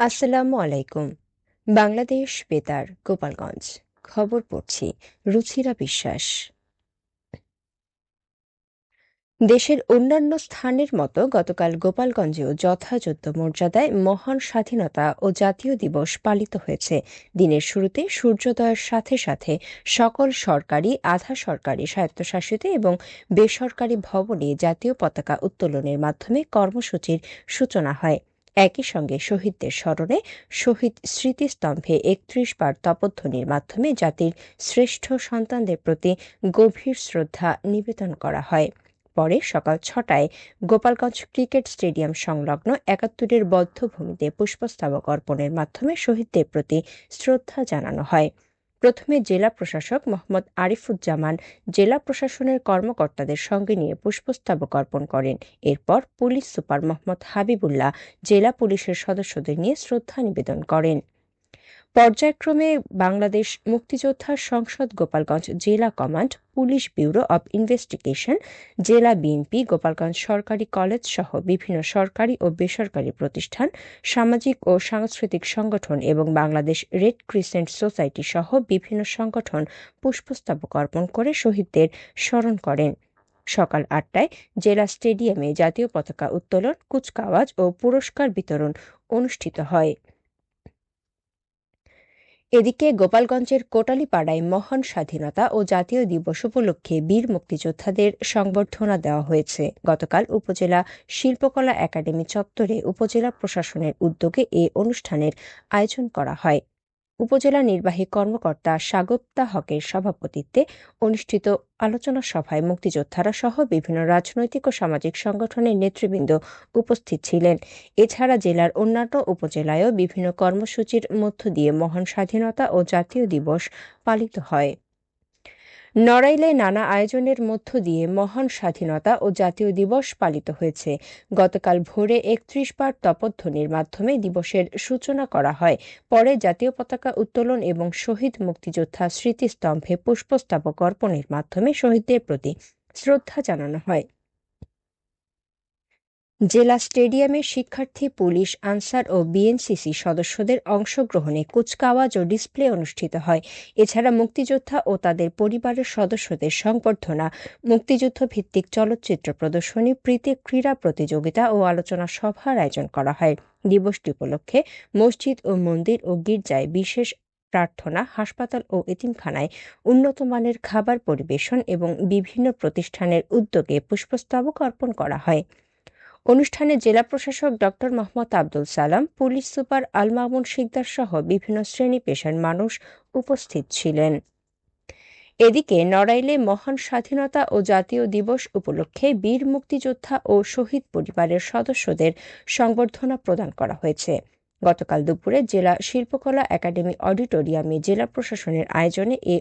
আসসালামু আলাইকুম। বাংলাদেশ বেতার, গোপালগঞ্জ। খবর পড়ছি রুচিরা বিশ্বাস। দেশের অন্যান্য স্থানের মতো গতকাল গোপালগঞ্জেও যথাযোগ্য মর্যাদায় মহান স্বাধীনতা ও জাতীয় দিবস পালিত হয়েছে। দিনের শুরুতে সূর্যোদয়ের সাথে সাথে সকল সরকারি, আধা সরকারি, স্বায়ত্তশাসিত এবং বেসরকারি ভবনে জাতীয় পতাকা উত্তোলনের মাধ্যমে কর্মসূচির সূচনা হয়। একই সঙ্গে শহীদদের স্মরণে শহীদ স্মৃতিস্তম্ভে ৩১ বার তপধ্বনির মাধ্যমে জাতির শ্রেষ্ঠ সন্তানদের প্রতি গভীর শ্রদ্ধা নিবেদন করা হয়। পরে সকাল ৬টায় গোপালগঞ্জ ক্রিকেট স্টেডিয়াম সংলগ্ন ৭১-এর বধ্যভূমিতে পুষ্পস্তবক অর্পণের মাধ্যমে শহীদদের প্রতি শ্রদ্ধা জানানো হয়। প্রথমে জেলা প্রশাসক মোহাম্মদ আরিফুজ্জামান জেলা প্রশাসনের কর্মকর্তাদের সঙ্গে নিয়ে পুষ্পস্তবক অর্পণ করেন। এরপর পুলিশ সুপার মোহাম্মদ হাবিবুল্লাহ জেলা পুলিশের সদস্যদের নিয়ে শ্রদ্ধা নিবেদন করেন। পর্যায়ক্রমে বাংলাদেশ মুক্তিযোদ্ধা সংসদ গোপালগঞ্জ জেলা command, police bureau of investigation, জেলা বিএনপি, গোপালগঞ্জ সরকারি কলেজ সহ বিভিন্ন সরকারি ও বেসরকারি প্রতিষ্ঠান, সামাজিক ও সাংস্কৃতিক সংগঠন এবং বাংলাদেশ রেড ক্রিসেন্ট সোসাইটি সহ বিভিন্ন সংগঠন পুষ্পস্তবক অর্পণ করে শহীদদের স্মরণ করেন। সকাল ৮টায় জেলা স্টেডিয়ামে জাতীয় পতাকা উত্তোলন, কুচকাওয়াজ ও পুরস্কার বিতরণ অনুষ্ঠিত হয়। এদিকে গোপালগঞ্জের কোটালীপাড়ায় মহান স্বাধীনতা ও জাতীয় দিবস উপলক্ষে বীর মুক্তিযোদ্ধাদের সংবর্ধনা দেওয়া হয়েছে। গতকাল উপজেলা শিল্পকলা একাডেমি চত্বরে উপজেলা প্রশাসনের উদ্যোগে এ অনুষ্ঠানের আয়োজন করা হয়। উপজেলা নির্বাহী কর্মকর্তা সাগপ্তা হকের সভাপতিত্বে অনুষ্ঠিত আলোচনা সভায় মুক্তিযোদ্ধারা সহ বিভিন্ন রাজনৈতিক ও সামাজিক সংগঠনের নেতৃবৃন্দ উপস্থিত ছিলেন। এছাড়া জেলার অন্যান্য উপজেলায়ও বিভিন্ন কর্মসূচির মধ্য দিয়ে মহান স্বাধীনতা ও জাতীয় দিবস পালিত হয়। নড়াইলে নানা আয়োজনের মধ্য দিয়ে মহান স্বাধীনতা ও জাতীয় দিবস পালিত হয়েছে। গতকাল ভোরে ৩১ বার তপধ্বনির মাধ্যমে দিবসের সূচনা করা হয়। পরে জাতীয় পতাকা উত্তোলন এবং শহীদ মুক্তিযোদ্ধা স্মৃতিস্তম্ভে পুষ্পস্তবক অর্পণের মাধ্যমে শহীদদের প্রতি শ্রদ্ধা জানানো হয়। জেলা স্টেডিয়ামে শিক্ষার্থী, পুলিশ, আনসার ও বিএনসিসি সদস্যদের অংশগ্রহণে কুচকাওয়াজ ও ডিসপ্লে অনুষ্ঠিত হয়। এছাড়া মুক্তিযোদ্ধা ও তাদের পরিবারের সদস্যদের সংবর্ধনা, মুক্তিযুদ্ধ ভিত্তিক চলচ্চিত্র প্রদর্শনী, ক্রীড়া প্রতিযোগিতা ও আলোচনা সভার আয়োজন করা হয়। দিবসটি উপলক্ষে মসজিদ ও মন্দির ও গির্জায় বিশেষ প্রার্থনা, হাসপাতাল ও এতিমখানায় উন্নত মানের খাবার পরিবেশন এবং বিভিন্ন প্রতিষ্ঠানের উদ্যোগে পুষ্পস্তবক অর্পণ করা হয়। অনুষ্ঠানে জেলা প্রশাসক ড মোহাম্মদ আব্দুল সালাম, পুলিশ সুপার আল মামুন শিকদার সহ বিভিন্ন শ্রেণী পেশার মানুষ উপস্থিত ছিলেন। এদিকে নড়াইলে মহান স্বাধীনতা ও জাতীয় দিবস উপলক্ষে বীর মুক্তিযোদ্ধা ও শহীদ পরিবারের সদস্যদের সংবর্ধনা প্রদান করা হয়েছে। গতকাল দুপুরে জেলা শিল্পকলা একাডেমি অডিটোরিয়ামে জেলা প্রশাসনের আয়োজনে এ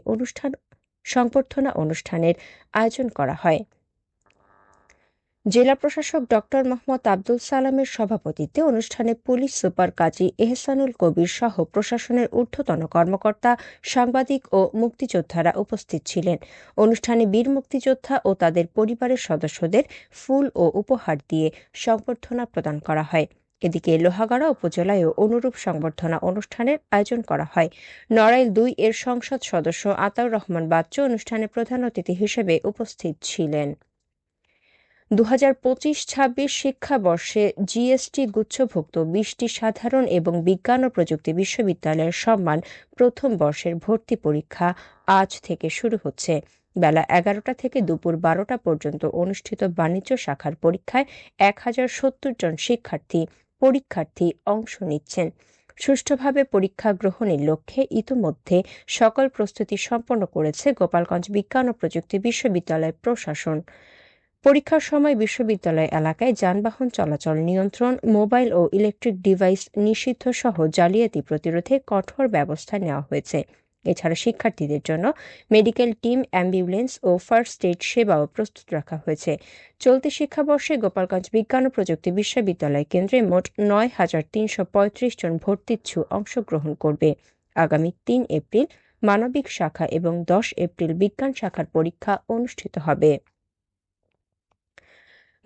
সংবর্ধনা অনুষ্ঠানের আয়োজন করা হয়। জেলা প্রশাসক ড মোহাম্মদ আব্দুল সালামের সভাপতিত্বে অনুষ্ঠানে পুলিশ সুপার কাজী এহসানুল কবির সহ প্রশাসনের ঊর্ধ্বতন কর্মকর্তা, সাংবাদিক ও মুক্তিযোদ্ধারা উপস্থিত ছিলেন। অনুষ্ঠানে বীর মুক্তিযোদ্ধা ও তাদের পরিবারের সদস্যদের ফুল ও উপহার দিয়ে সংবর্ধনা প্রদান করা হয়। এদিকে লোহাগাড়া উপজেলায়ও অনুরূপ সংবর্ধনা অনুষ্ঠানের আয়োজন করা হয়। নড়াইল ২ এর সংসদ সদস্য আতাউর রহমান বাচ্চু অনুষ্ঠানে প্রধান অতিথি হিসেবে উপস্থিত ছিলেন। ২০২৫-২৬ শিক্ষাবর্ষে জিএসটি গুচ্ছভুক্ত ২০টি সাধারণ এবং বিজ্ঞান ও প্রযুক্তি বিশ্ববিদ্যালয়ের সম্মান প্রথম বর্ষের ভর্তি পরীক্ষা আজ থেকে শুরু হচ্ছে। বেলা ১১টা থেকে দুপুর ১২টা পর্যন্ত অনুষ্ঠিত বাণিজ্য শাখার পরীক্ষায় ১,০৭০ জন পরীক্ষার্থী অংশ নিচ্ছেন। সুষ্ঠুভাবে পরীক্ষা গ্রহণের লক্ষ্যে ইতোমধ্যে সকল প্রস্তুতি সম্পন্ন করেছে গোপালগঞ্জ বিজ্ঞান ও প্রযুক্তি বিশ্ববিদ্যালয় প্রশাসন। পরীক্ষার সময় বিশ্ববিদ্যালয় এলাকায় যানবাহন চলাচল নিয়ন্ত্রণ, মোবাইল ও ইলেকট্রিক ডিভাইস নিষিদ্ধ সহ জালিয়াতি প্রতিরোধে কঠোর ব্যবস্থা নেওয়া হয়েছে। এছাড়া শিক্ষার্থীদের জন্য মেডিকেল টিম, অ্যাম্বুলেন্স ও ফার্স্ট এইড সেবাও প্রস্তুত রাখা হয়েছে। চলতি শিক্ষাবর্ষে গোপালগঞ্জ বিজ্ঞান ও প্রযুক্তি বিশ্ববিদ্যালয় কেন্দ্রে মোট ৯,৩35 জন ভর্তিচ্ছু অংশগ্রহণ করবে। আগামী ৩ এপ্রিল মানবিক শাখা এবং ১০ এপ্রিল বিজ্ঞান শাখার পরীক্ষা অনুষ্ঠিত হবে।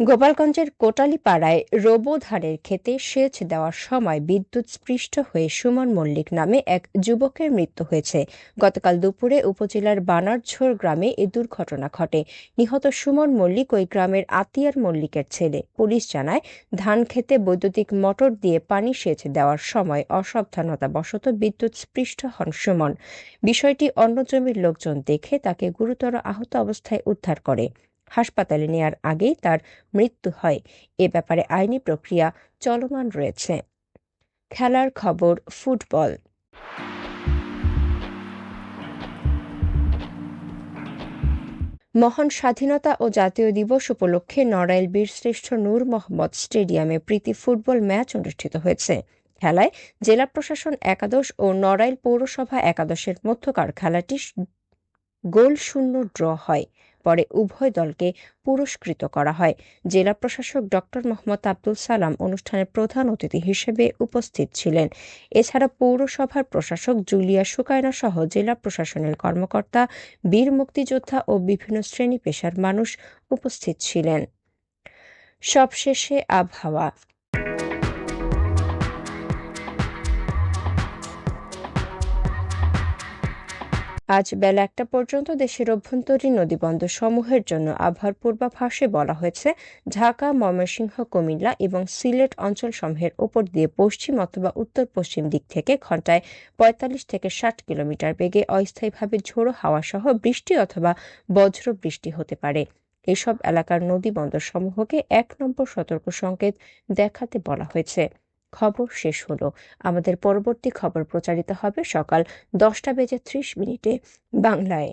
গোপালগঞ্জের কোটালীপাড়ায় রোবো ধানের ক্ষেতে সেচ দেওয়ার সময় বিদ্যুৎস্পৃষ্ট হয়ে সুমন মল্লিক নামে এক যুবকের মৃত্যু হয়েছে। গতকাল দুপুরে উপজেলার বানারঝোর গ্রামে এ দুর্ঘটনা ঘটে। নিহত সুমন মল্লিক ওই গ্রামের আতিয়ার মল্লিকের ছেলে। পুলিশ জানায়, ধান খেতে বৈদ্যুতিক মোটর দিয়ে পানি সেচ দেওয়ার সময় অসাবধানতাবশত বিদ্যুৎস্পৃষ্ট হন সুমন। বিষয়টি অন্য জমির লোকজন দেখে তাকে গুরুতর আহত অবস্থায় উদ্ধার করে। হাসপাতালে নেয়ার আগেই তার মৃত্যু হয়। এ ব্যাপারে আইনি প্রক্রিয়া চলমান রয়েছে। খেলার খবর, ফুটবল। মহান স্বাধীনতা ও জাতীয় দিবস উপলক্ষে নড়াইল বীরশ্রেষ্ঠ নূর মোহাম্মদ স্টেডিয়ামে প্রীতি ফুটবল ম্যাচ অনুষ্ঠিত হয়েছে। খেলায় জেলা প্রশাসন একাদশ ও নড়াইল পৌরসভা একাদশের মধ্যকার খেলাটি গোলশূন্য ড্র হয়। পরে উভয় দলকে পুরস্কৃত করা হয়। জেলা প্রশাসক ডক্টর মোহাম্মদ আব্দুল সালাম অনুষ্ঠানের প্রধান অতিথি হিসেবে উপস্থিত ছিলেন। এছাড়া পৌরসভার প্রশাসক জুলিয়া সুকায়না সহ জেলা প্রশাসনের কর্মকর্তা, বীর মুক্তিযোদ্ধা ও বিভিন্ন শ্রেণী পেশার মানুষ উপস্থিত ছিলেন। সবশেষে আবহাওয়া। আজ বেলা 1টা পর্যন্ত দেশের অভ্যন্তরীণ নদীবন্দর সমূহের জন্য আবহাওয়ার পূর্বাভাসে বলা হয়েছে, ঢাকা, ময়মনসিংহ, কুমিল্লা এবং সিলেট অঞ্চলসমূহের ওপর দিয়ে পশ্চিম অথবা উত্তর পশ্চিম দিক থেকে ঘন্টায় 45 থেকে 60 কিলোমিটার বেগে অস্থায়ীভাবে ঝোড়ো হাওয়া সহ বৃষ্টি অথবা বজ্র বৃষ্টি হতে পারে। এসব এলাকার নদীবন্দর সমূহকে 1 নম্বর সতর্ক সংকেত দেখাতে বলা হয়েছে। খবর শেষ হলো। আমাদের পরবর্তী খবর প্রচারিত হবে সকাল 10টা বেজে 30 মিনিটে বাংলায়।